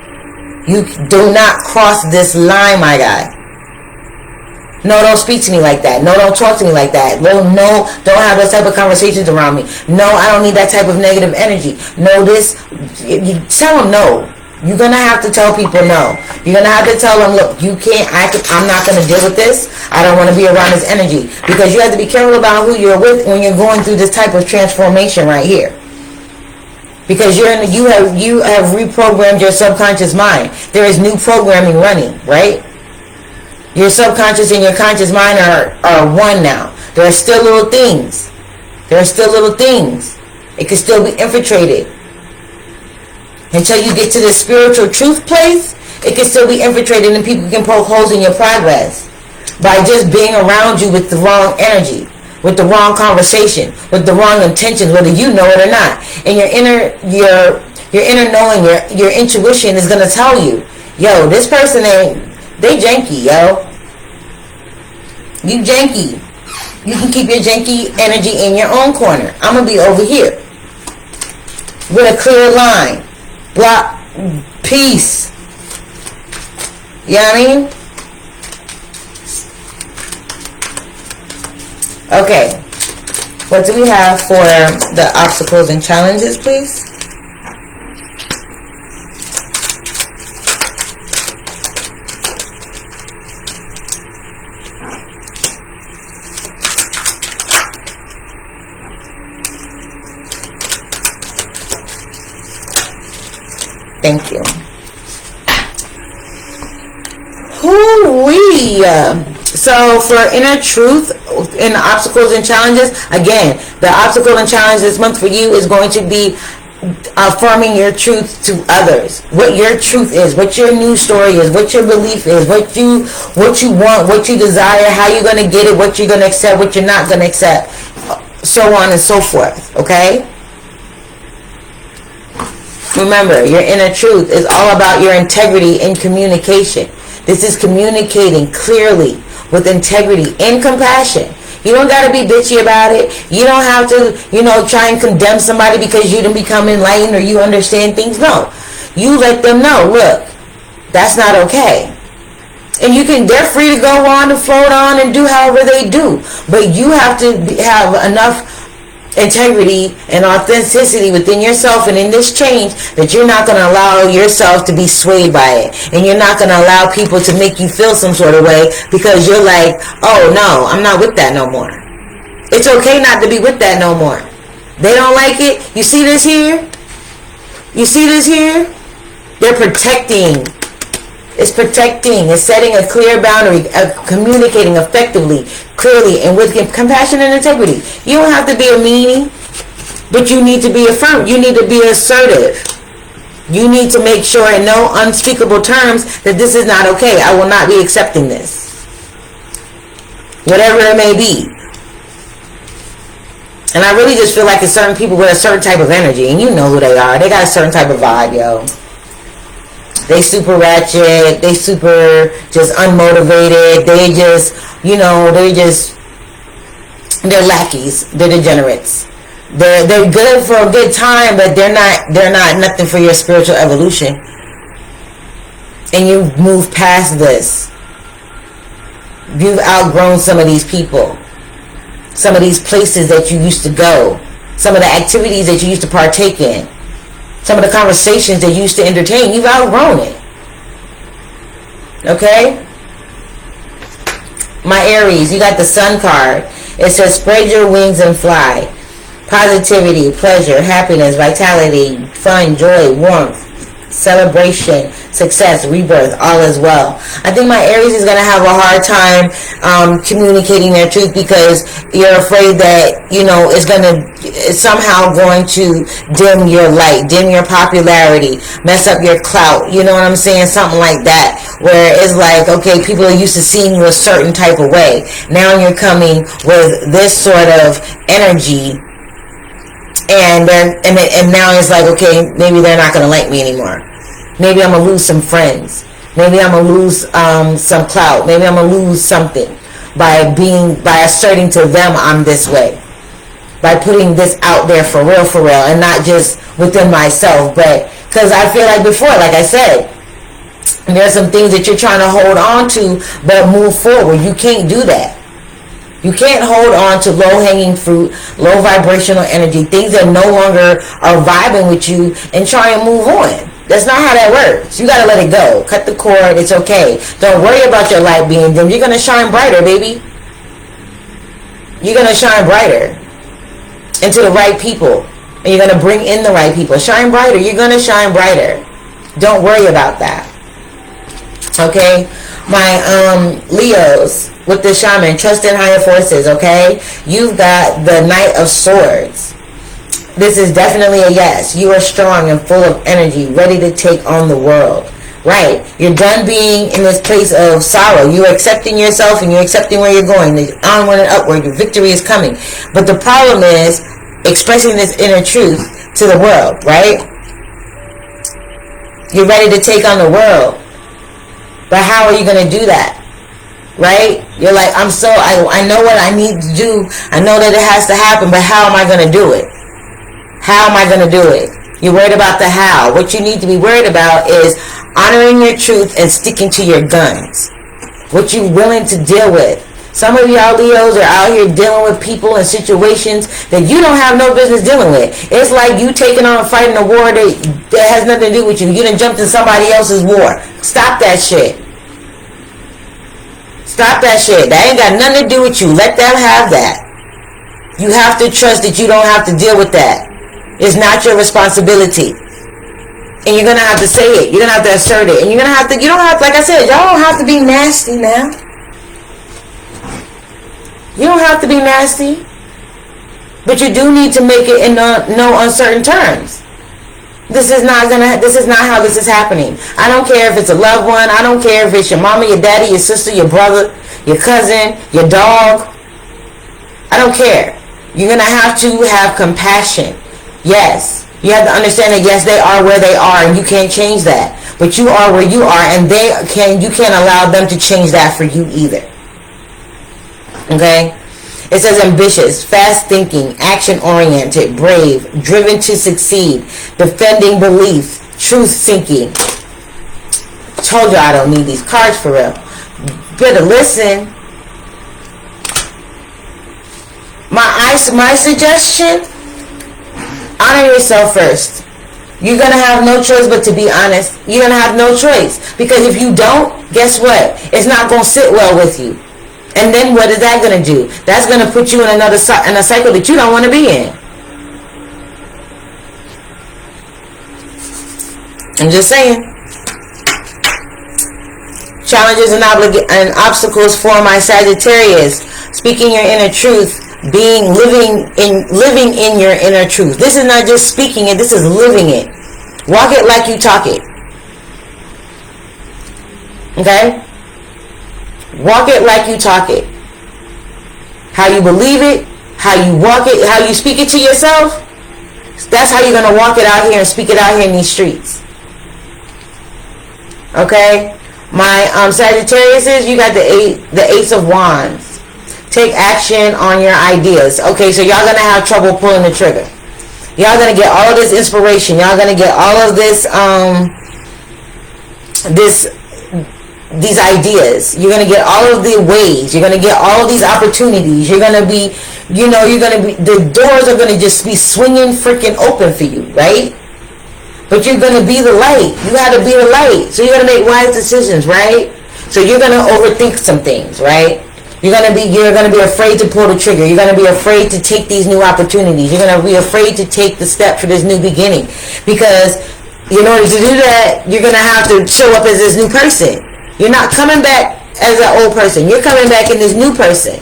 You do not cross this line, my guy. No, don't speak to me like that. No, don't talk to me like that. No, don't have those type of conversations around me. No, I don't need that type of negative energy. No, you tell them no. You're going to have to tell people no. You're going to have to tell them, look, I'm not going to deal with this. I don't want to be around this energy. Because you have to be careful about who you're with when you're going through this type of transformation right here. Because you have reprogrammed your subconscious mind. There is new programming running, right? Your subconscious and your conscious mind are one now. There are still little things. There are still little things. It can still be infiltrated. Until you get to the spiritual truth place, it can still be infiltrated and people can poke holes in your progress by just being around you with the wrong energy, with the wrong conversation, with the wrong intentions, whether you know it or not. And your inner knowing, your intuition is going to tell you, yo, this person they janky, yo. You janky. You can keep your janky energy in your own corner. I'm going to be over here with a clear line. Block. Peace. You know what I mean? Okay. What do we have for the obstacles and challenges, please? Thank you. Hoo-wee. So for inner truth and obstacles and challenges, again, the obstacle and challenge this month for you is going to be affirming your truth to others. What your truth is, what your new story is, what your belief is, what you want, what you desire, how you're going to get it, what you're going to accept, what you're not going to accept, so on and so forth. Okay? Remember, your inner truth is all about your integrity in communication. This is communicating clearly with integrity and compassion. You don't got to be bitchy about it. You don't have to, try and condemn somebody because you didn't become enlightened or you understand things. No. You let them know, look, that's not okay. And they're free to go on and float on and do however they do. But you have to have enough integrity and authenticity within yourself and in this change that you're not going to allow yourself to be swayed by it, and you're not going to allow people to make you feel some sort of way because you're like, oh no, I'm not with that no more. It's okay not to be with that no more. They don't like it. You see this here? They're protecting. It's protecting. It's setting a clear boundary, communicating effectively, clearly, and with compassion and integrity. You don't have to be a meanie, but you need to be affirmed. You need to be assertive. You need to make sure in no unspeakable terms that this is not okay. I will not be accepting this. Whatever it may be. And I really just feel like it's certain people with a certain type of energy, and you know who they are. They got a certain type of vibe, yo. They super ratchet. They super just unmotivated. They just, they're lackeys. They're degenerates. They're good for a good time, but they're not nothing for your spiritual evolution. And you move past this. You've outgrown some of these people. Some of these places that you used to go. Some of the activities that you used to partake in. Some of the conversations that you used to entertain, you've outgrown it. Okay? My Aries, you got the Sun card. It says, spread your wings and fly. Positivity, pleasure, happiness, vitality, fun, joy, warmth, celebration, success, rebirth, all is well. I think my Aries is going to have a hard time communicating their truth because you're afraid that, it's somehow going to dim your light, dim your popularity, mess up your clout, you know what I'm saying? Something like that, where it's like, okay, people are used to seeing you a certain type of way. Now you're coming with this sort of energy. And now it's like, okay, maybe they're not going to like me anymore. Maybe I'm going to lose some friends. Maybe I'm going to lose some clout. Maybe I'm going to lose something by asserting to them I'm this way. By putting this out there for real, and not just within myself. But, because I feel like before, like I said, there's some things that you're trying to hold on to, but move forward. You can't do that. You can't hold on to low-hanging fruit, low vibrational energy, things that no longer are vibing with you, and try and move on. That's not how that works. You got to let it go. Cut the cord. It's okay. Don't worry about your light being dim. You're going to shine brighter, baby. You're going to shine brighter into the right people. And you're going to bring in the right people. Shine brighter. You're going to shine brighter. Don't worry about that. Okay? My Leos with the shaman, trust in higher forces, okay? You've got the Knight of Swords. This is definitely a yes. You are strong and full of energy, ready to take on the world. Right. You're done being in this place of sorrow. You're accepting yourself and you're accepting where you're going. Onward and upward. Your victory is coming. But the problem is expressing this inner truth to the world, right? You're ready to take on the world. But how are you going to do that? Right? You're like, I know what I need to do. I know that it has to happen, but how am I going to do it? How am I going to do it? You're worried about the how. What you need to be worried about is honoring your truth and sticking to your guns. What you're willing to deal with. Some of y'all Leos are out here dealing with people and situations that you don't have no business dealing with. It's like you taking on fighting a war that has nothing to do with you. You done jumped in somebody else's war. Stop that shit. Stop that shit. That ain't got nothing to do with you. Let them have that. You have to trust that you don't have to deal with that. It's not your responsibility. And you're going to have to say it. You're going to have to assert it. And you're going to have to, you don't have, like I said, y'all don't have to be nasty now. You don't have to be nasty. But you do need to make it in no uncertain terms. This is not how this is happening. I don't care if it's a loved one. I don't care if it's your mama, your daddy, your sister, your brother, your cousin, your dog. I don't care. You're going to have compassion. Yes. You have to understand that yes, they are where they are and you can't change that. But you are where you are and you can't allow them to change that for you either. Okay? It says ambitious, fast thinking, action oriented, brave, driven to succeed, defending belief, truth seeking. Told you I don't need these cards for real. Better listen. My suggestion, honor yourself first. You're going to have no choice but to be honest. You're going to have no choice. Because if you don't, guess what? It's not going to sit well with you. And then what is that going to do? That's going to put you in a cycle that you don't want to be in. I'm just saying. Challenges and obstacles for my Sagittarius. Speaking your inner truth. Living in your inner truth. This is not just speaking it, this is living it. Walk it like you talk it. Okay? Walk it like you talk it. How you believe it, how you walk it, how you speak it to yourself. That's how you're going to walk it out here and speak it out here in these streets. Okay? My Sagittarius is, you got the Ace of Wands. Take action on your ideas. Okay, so y'all gonna have trouble pulling the trigger. Y'all gonna get all of this inspiration. Y'all gonna get all of this these ideas. You're gonna get all of the ways. You're gonna get all of these opportunities. You're gonna be, the doors are gonna just be swinging freaking open for you, right? But you're gonna be the light. You gotta be the light. So you're gonna make wise decisions, right? So you're gonna overthink some things, right? You're gonna be afraid to pull the trigger. You're gonna be afraid to take these new opportunities. You're gonna be afraid to take the step for this new beginning, because in order to do that, you're gonna have to show up as this new person. You're not coming back as an old person. You're coming back in this new person,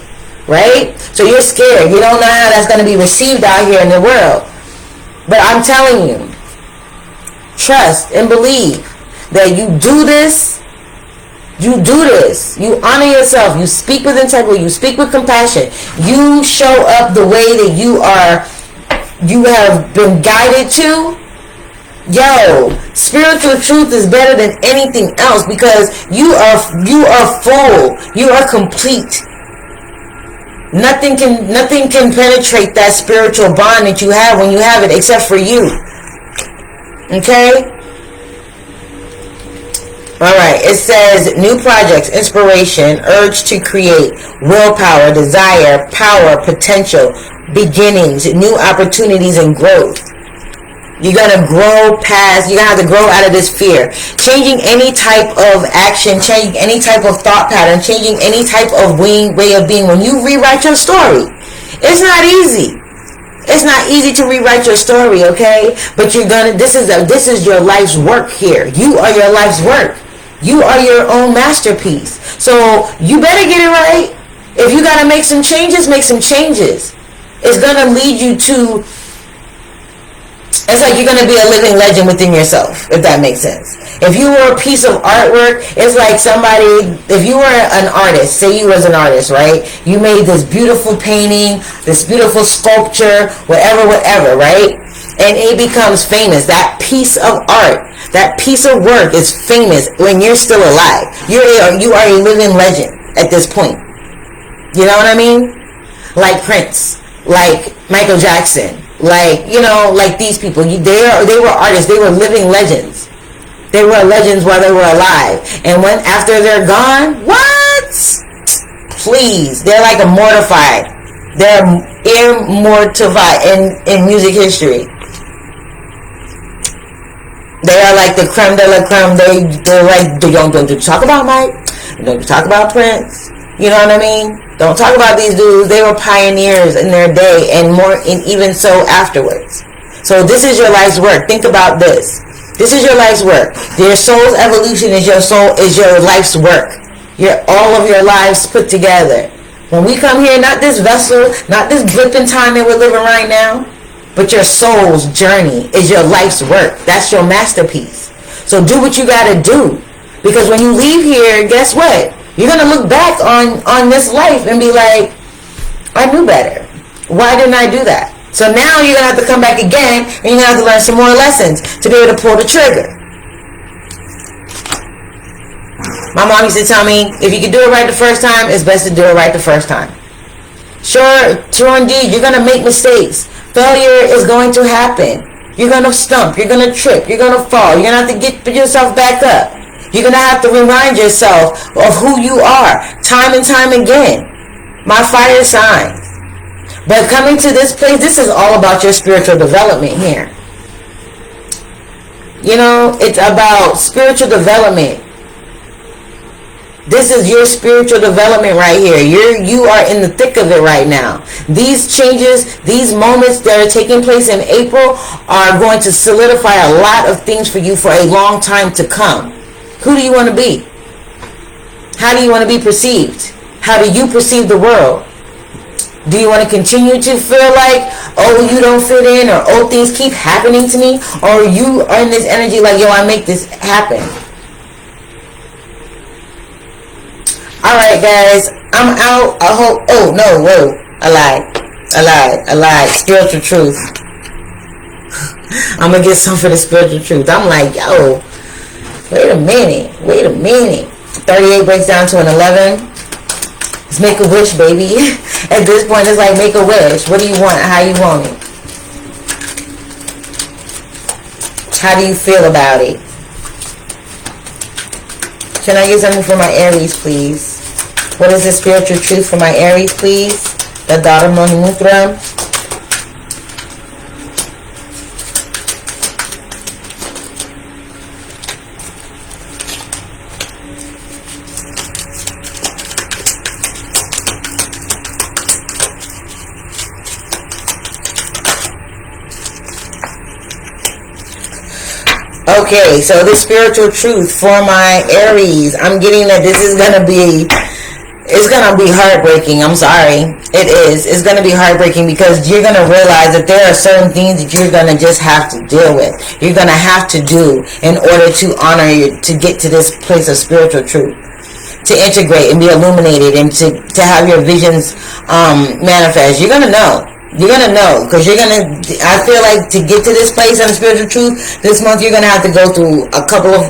right? So you're scared. You don't know how that's gonna be received out here in the world. But I'm telling you, trust and believe that you do this. You do this. You honor yourself. You speak with integrity. You speak with compassion. You show up the way that you have been guided to. Yo, spiritual truth is better than anything else, because you are full. You are complete. Nothing can penetrate that spiritual bond that you have when you have it, except for you. Okay? Alright, it says new projects, inspiration, urge to create, willpower, desire, power, potential, beginnings, new opportunities, and growth. You're going to grow past, you're going to have to grow out of this fear. Changing any type of action, changing any type of thought pattern, changing any type of way of being. When you rewrite your story, it's not easy. It's not easy to rewrite your story, okay? But this is your life's work here. You are your life's work. You are your own masterpiece. So you better get it right. If you got to make some changes, make some changes. It's going to lead you to, it's like you're going to be a living legend within yourself, if that makes sense. If you were a piece of artwork, it's like somebody, if you were an artist, say you was an artist, right? You made this beautiful painting, this beautiful sculpture, whatever, right? And it becomes famous. That piece of art, that piece of work is famous when you're still alive. You are a living legend at this point. You know what I mean? Like Prince, like Michael Jackson, like, you know, like these people. They were artists. They were living legends. They were legends while they were alive. And when after they're gone, what? Please, they're like immortified. They're immortified in music history. They are like the creme de la creme. They're like, don't talk about Mike. Don't talk about Prince. You know what I mean? Don't talk about these dudes. They were pioneers in their day, and more, and even so afterwards. So this is your life's work. Think about this. This is your life's work. Your soul's evolution is your life's work. All of your lives put together. When we come here, not this vessel, not this blip in time that we're living right now, but your soul's journey is your life's work. That's your masterpiece. So do what you gotta do. Because when you leave here, guess what? You're going to look back on this life and be like, I knew better. Why didn't I do that? So now you're going to have to come back again and you're going to have to learn some more lessons to be able to pull the trigger. My mom used to tell me, if you can do it right the first time, it's best to do it right the first time. Sure, indeed, you're going to make mistakes. Failure is going to happen. You're going to stump. You're going to trip. You're going to fall. You're going to have to get yourself back up. You're going to have to remind yourself of who you are time and time again. My fire signs. But coming to this place, this is all about your spiritual development here. You know, it's about spiritual development. This is your spiritual development right here. You are in the thick of it right now. These changes, these moments that are taking place in April are going to solidify a lot of things for you for a long time to come. Who do you want to be? How do you want to be perceived? How do you perceive the world? Do you want to continue to feel like, oh, you don't fit in, or oh, things keep happening to me? Or you are in this energy like, yo, I make this happen. Alright, guys. I'm out. I hope. Oh, no, whoa. I lied. Spiritual truth. I'm going to get some for the spiritual truth. I'm like, yo. Wait a minute. 38 breaks down to an 11. It's make a wish, baby. At this point, it's like make a wish. What do you want? How you want it? How do you feel about it? Can I get something for my Aries, please? What is the spiritual truth for my Aries, please? The Dharma Mahamudra. Okay, so the spiritual truth for my Aries, I'm getting that this is gonna be heartbreaking. I'm sorry, it is. It's gonna be heartbreaking because you're gonna realize that there are certain things that you're gonna just have to deal with. You're gonna have to do in order to honor you, to get to this place of spiritual truth, to integrate and be illuminated, and to have your visions manifest. You're gonna know. You're going to know, because I feel like to get to this place of spiritual truth, this month you're going to have to go through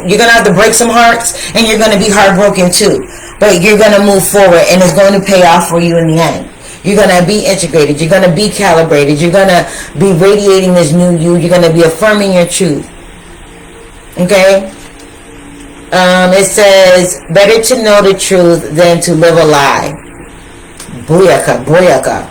you're going to have to break some hearts, and you're going to be heartbroken too. But you're going to move forward, and it's going to pay off for you in the end. You're going to be integrated. You're going to be calibrated. You're going to be radiating this new you. You're going to be affirming your truth. Okay? It says, better to know the truth than to live a lie. Booyaka.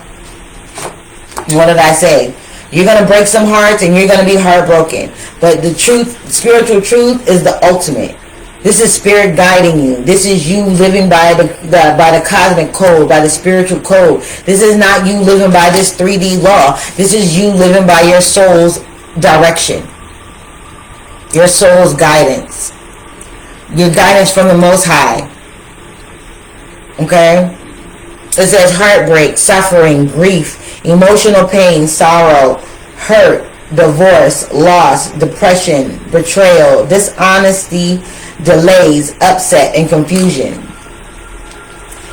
What did I say? You're going to break some hearts and you're going to be heartbroken. But the truth, spiritual truth, is the ultimate. This is spirit guiding you. This is you living by the cosmic code, by the spiritual code. This is not you living by this 3D law. This is you living by your soul's direction. Your soul's guidance. Your guidance from the Most High. Okay? It says heartbreak, suffering, grief, emotional pain, sorrow, hurt, divorce, loss, depression, betrayal, dishonesty, delays, upset, and confusion.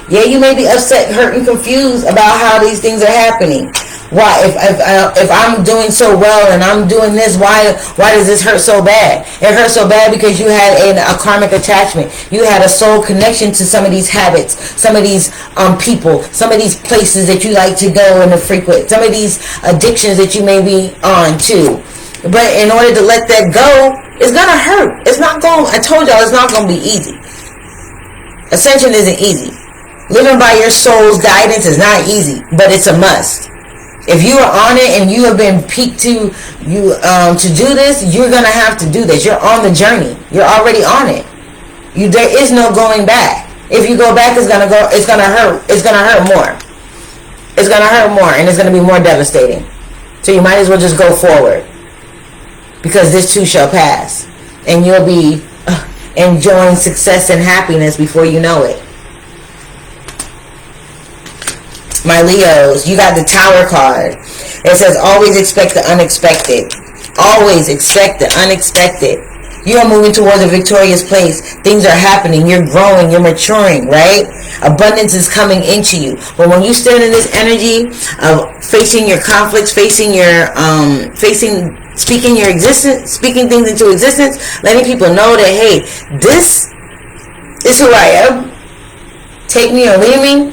Yeah, you may be upset, hurt, and confused about how these things are happening. Why, if I'm doing so well and I'm doing this, why does this hurt so bad? It hurts so bad because you had a karmic attachment. You had a soul connection to some of these habits, some of these people, some of these places that you like to go and to frequent, some of these addictions that you may be on too. But in order to let that go, it's gonna hurt. It's not going. I told y'all it's not gonna be easy. Ascension isn't easy. Living by your soul's guidance is not easy, but it's a must. If you are on it and you have been peaked to do this, you're gonna have to do this. You're on the journey. You're already on it. There is no going back. If you go back, it's gonna hurt. It's gonna hurt more. It's gonna hurt more, and it's gonna be more devastating. So you might as well just go forward, because this too shall pass, and you'll be enjoying success and happiness before you know it. My Leos, you got the Tower card. It says always expect the unexpected. Always expect the unexpected. You are moving towards a victorious place. Things are happening. You're growing. You're maturing, right? Abundance is coming into you. But when you stand in this energy of facing your conflicts, speaking your existence, speaking things into existence, letting people know that, hey, this is who I am. Take me or leave me.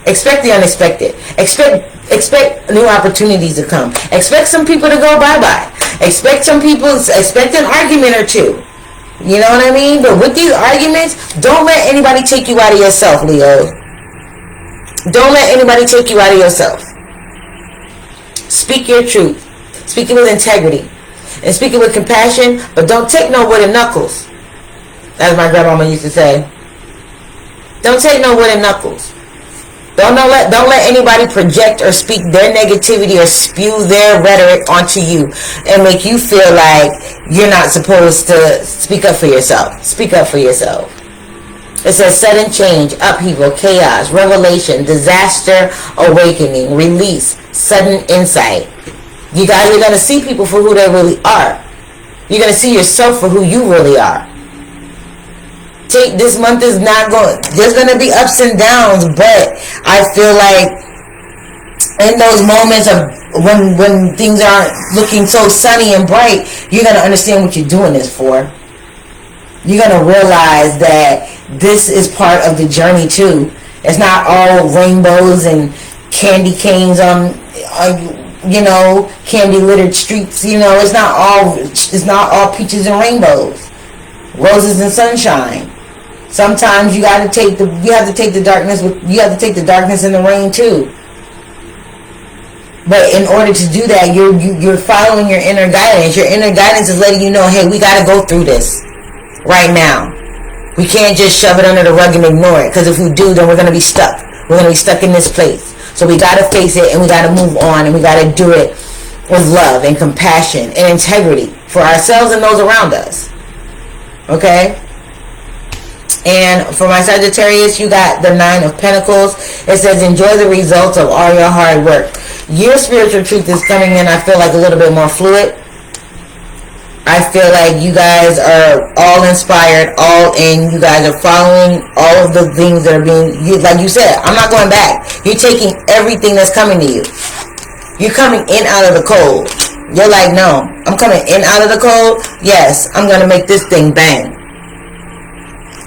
Expect the unexpected. Expect new opportunities to come. Expect some people to go bye-bye. Expect an argument or two. You know what I mean? But with these arguments, don't let anybody take you out of yourself, Leo. Don't let anybody take you out of yourself. Speak your truth. Speak it with integrity. And speak it with compassion, but don't take no wooden knuckles. As my grandmama used to say. Don't take no wooden knuckles. Don't let anybody project or speak their negativity or spew their rhetoric onto you and make you feel like you're not supposed to speak up for yourself. Speak up for yourself. It says sudden change, upheaval, chaos, revelation, disaster, awakening, release, sudden insight. You're going to see people for who they really are. You're going to see yourself for who you really are. This month is not going, there's going to be ups and downs, but I feel like in those moments of when things aren't looking so sunny and bright, you're going to understand what you're doing this for. You're going to realize that this is part of the journey too. It's not all rainbows and candy canes on candy littered streets. It's not all peaches and rainbows, roses and sunshine. Sometimes you have to take the darkness and the rain too. But in order to do that, you're following your inner guidance. Your inner guidance is letting you know, hey, we got to go through this right now. We can't just shove it under the rug and ignore it, because if we do, then we're going to be stuck. We're going to be stuck in this place. So we got to face it, and we got to move on, and we got to do it with love and compassion and integrity for ourselves and those around us. Okay? And for my Sagittarius, you got the 9 of Pentacles. It says, enjoy the results of all your hard work. Your spiritual truth is coming in, I feel like, a little bit more fluid. I feel like you guys are all inspired, all in. You guys are following all of the things that are like you said, I'm not going back. You're taking everything that's coming to you. You're coming in out of the cold. You're like, no, I'm coming in out of the cold. Yes, I'm going to make this thing bang.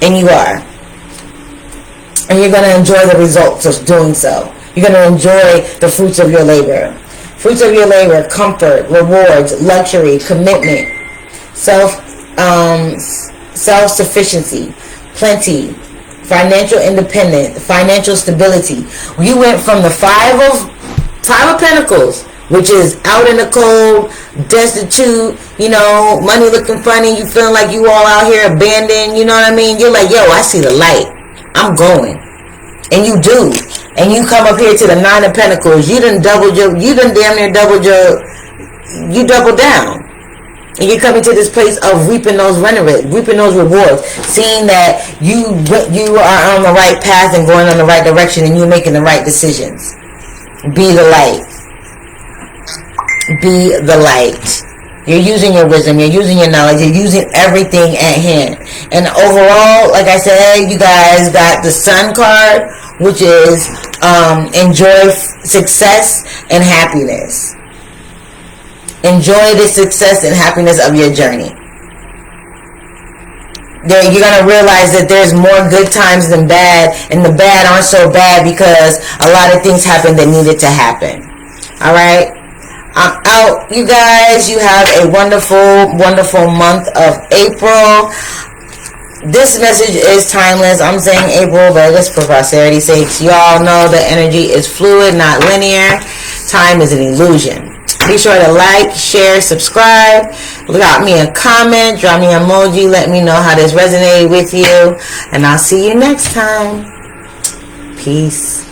And you are. And you're going to enjoy the results of doing so. You're going to enjoy the fruits of your labor. Fruits of your labor, comfort, rewards, luxury, commitment, self-sufficiency, plenty, financial independence, financial stability. You went from the Five of Pentacles, which is out in the cold, destitute, money looking funny, you feeling like you all out here abandoned, you know what I mean? You're like, yo, I see the light. I'm going. And you do. And you come up here to the 9 of Pentacles. You double down. And you're coming to this place of reaping those rewards, seeing that you are on the right path and going in the right direction, and you're making the right decisions. Be the light. Be the light. You're using your wisdom, you're using your knowledge, you're using everything at hand. And overall, like I said, you guys got the Sun card, which is enjoy success and happiness. Enjoy the success and happiness of your journey. You're going to realize that there's more good times than bad, and the bad aren't so bad because a lot of things happened that needed to happen. Alright? I'm out, you guys. You have a wonderful, wonderful month of April. This message is timeless. I'm saying April, but just for posterity's sake, y'all know the energy is fluid, not linear. Time is an illusion. Be sure to like, share, subscribe. Drop me a comment, drop me an emoji. Let me know how this resonated with you. And I'll see you next time. Peace.